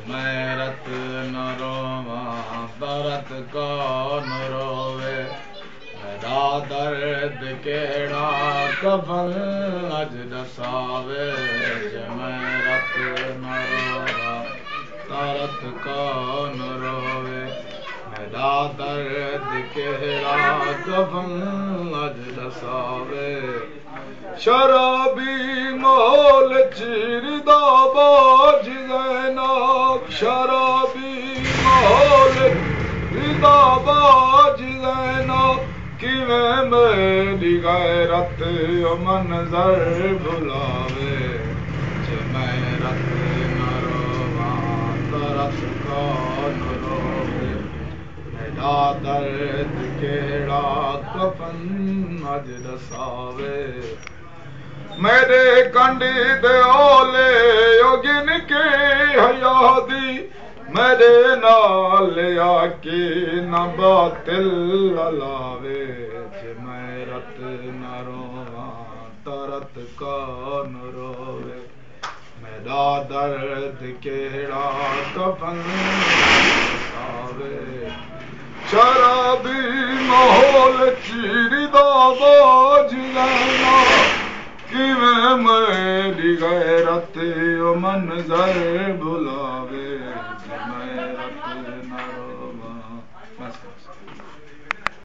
मैं रत न रोवा दरद कौन रोवे मेरा दर्द केड़ा कफन अज दसावे मैं रत न रोवा दरद कौन रोवे मेरा दर्द केड़ा कफन अज दसावे शराबी मोल चिरदा बाज ज़ैनब शराबी मोल चिरदा बाज ज़ैनब किवें मेरी गैरत मंजर भुलावे जे मैं रत न रोवा तरस कौन रोवे मेरा दर्द केड़ा कफन अज दसावे मेरे कंडी दे ओले योगिन के हयादी मेरे नाल आके न बातिल लावे जे मैं रत न रोवा तरत कौन रोवे मेरा दर्द केड़ा कफन आवे शराबी माहौल चीरदा बाज ज़ैनब किवें मेरी गैरत मंजर भुला